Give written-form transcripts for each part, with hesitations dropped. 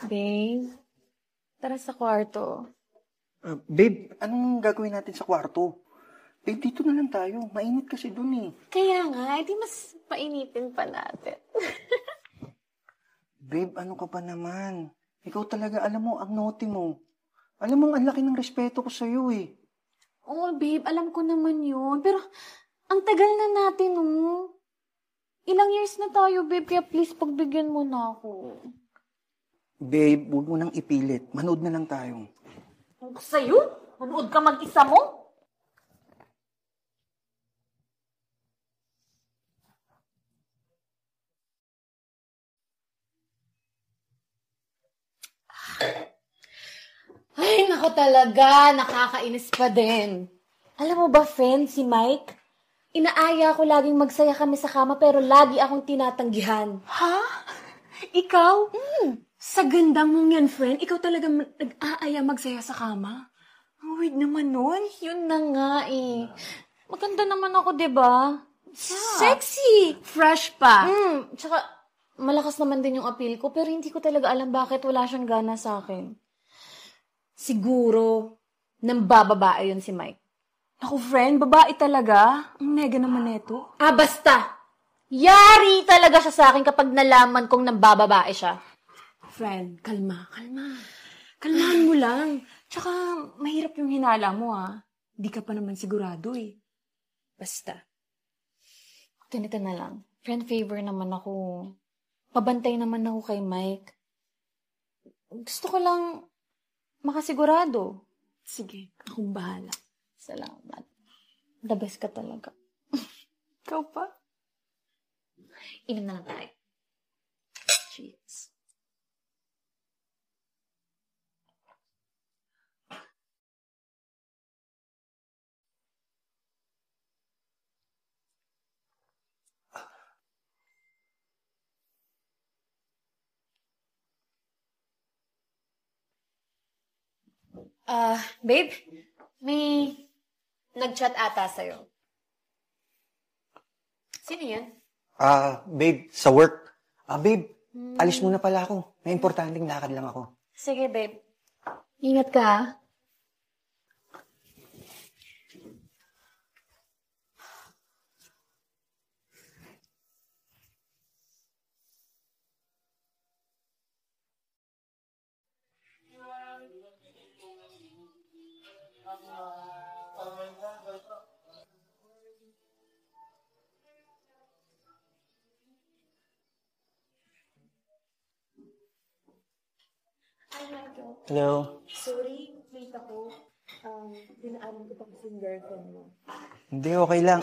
Babe, tara sa kwarto. Babe, anong gagawin natin sa kwarto? Babe, dito na lang tayo. Mainit kasi dun eh. Kaya nga, di mas painitin pa natin. Babe, ano ka ba naman? Ikaw talaga, alam mo, ang naughty mo. Alam mo, ang laki ng respeto ko sa'yo eh. Oo, babe, alam ko naman yun. Pero, ang tagal na natin, oh. Ilang years na tayo, babe, kaya please, pagbigyan mo na ako. Babe, huwag mo nang ipilit. Manood na lang tayo. Kung sa'yo, manood ka mag-isa mo? Ay, nako talaga. Nakakainis pa din. Alam mo ba, friend, si Mike? Inaaya ko laging magsaya kami sa kama pero lagi akong tinatanggihan. Ha? Ikaw? Sa ganda mong yan, friend, ikaw talaga nag-aaya magsaya sa kama? Ang weird naman nun. Yun na nga eh. Maganda naman ako, diba? Yeah. Sexy! Fresh pa. Tsaka, malakas naman din yung appeal ko pero hindi ko talaga alam bakit wala siyang gana sa akin. Siguro, nang bababae yun si Mike. Ako, friend, babae talaga. Ang nega naman neto. Ah, basta! Yari talaga siya sa akin kapag nalaman kong nang bababae siya. Friend, kalma. Kalmahan mo lang. Tsaka, mahirap yung hinala mo, ah. Di ka pa naman sigurado, eh. Basta. Ganito na lang. Friend favor naman ako. Pabantay naman ako kay Mike. Gusto ko lang makasigurado. Sige, akong bahala. Salamat. The best ka talaga. Ikaw pa? Inom na lang tayo. Cheers. Babe, may nag-chat ata sa'yo. Sino yan? Babe, sa work. Babe, alis muna pala ako. May importanteng lakad lang ako. Sige, babe. Ingat ka, ha? Hello? Sorry, late ako. Dinaanan ko pa kasi yung girlfriend mo. Hindi, okay lang.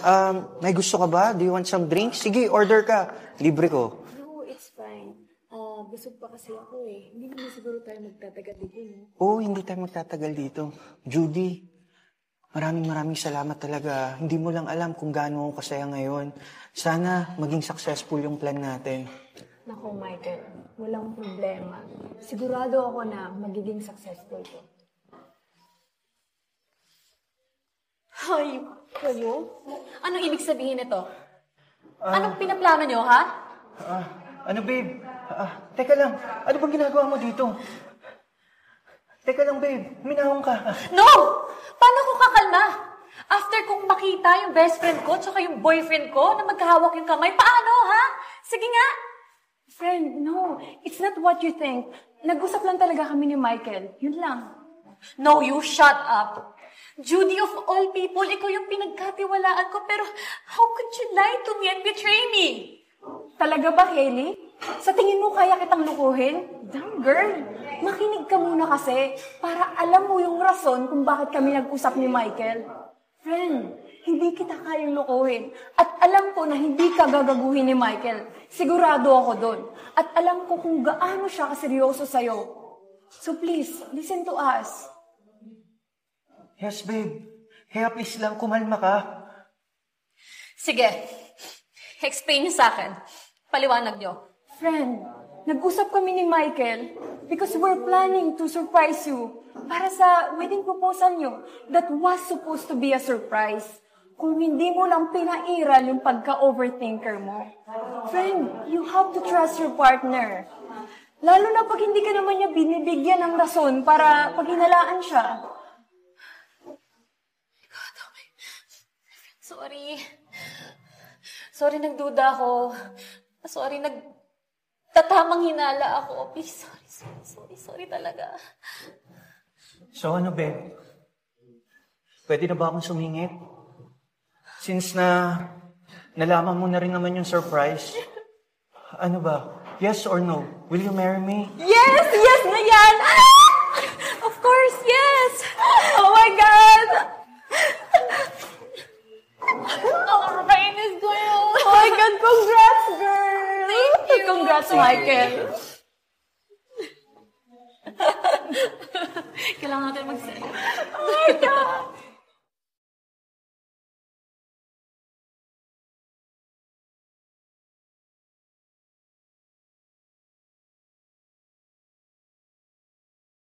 May gusto ka ba? Do you want some drinks? Sige, order ka. Libre ko. No, it's fine. Busog pa kasi ako eh. Hindi naman siguro tayo magtatagal dito, no? Oo, hindi tayo magtatagal dito. Judy, maraming salamat talaga. Hindi mo lang alam kung gaano ako kasaya ngayon. Sana maging successful yung plan natin. Naku, Michael, walang problema. Sigurado ako na magiging successful to. Hay, kayo? Anong ibig sabihin nito? Anong pinaplano nyo, ha? Ano, babe? Teka lang. Ano bang ginagawa mo dito? Teka lang, babe. Minahong ka. No! Paano ko kakalma? After kong makita yung best friend ko tsaka yung boyfriend ko na magkahawak yung kamay, paano, ha? Sige nga! Friend, no. It's not what you think. Nag-usap lang talaga kami ni Michael. Yun lang. No, you shut up. Judy of all people, ikaw yung pinagkatiwalaan ko, pero how could you lie to me and betray me? Talaga ba, Hailey? Sa tingin mo kaya kitang lukuhin? Damn, girl. Makinig ka muna kasi para alam mo yung rason kung bakit kami nag-usap ni Michael. Friend, hindi kita kayang lukuhin. At alam ko na hindi ka gagaguhin ni Michael. Sigurado ako doon. At alam ko kung gaano siya kaseryoso sa'yo. So please, listen to us. Yes, babe. Hey, please lang, kumalma ka. Sige, explain niyo sa akin. Paliwanag niyo. Friend, nag-usap kami ni Michael because we're planning to surprise you para sa wedding proposal niyo that was supposed to be a surprise. Kung hindi mo lang pinairal yung pagka-overthinker mo. Friend, you have to trust your partner. Lalo na pag hindi ka naman niya binibigyan ng rason para paghinalaan siya. Sorry. Sorry, nagduda ako. Sorry, tatamang hinala ako. Please, sorry talaga. So ano, babe? Pwede na ba akong sumingit? Since nalaman mo na rin naman yung surprise. Ano ba? Yes or no? Will you marry me? Yes! Yes na yan! Of course, yes! Oh my God! Nakakainis ko yun. Oh my God! Congrats, girl! Thank you. Congrats, Michael. Kailangan natin mag-celebrate. Oh my God!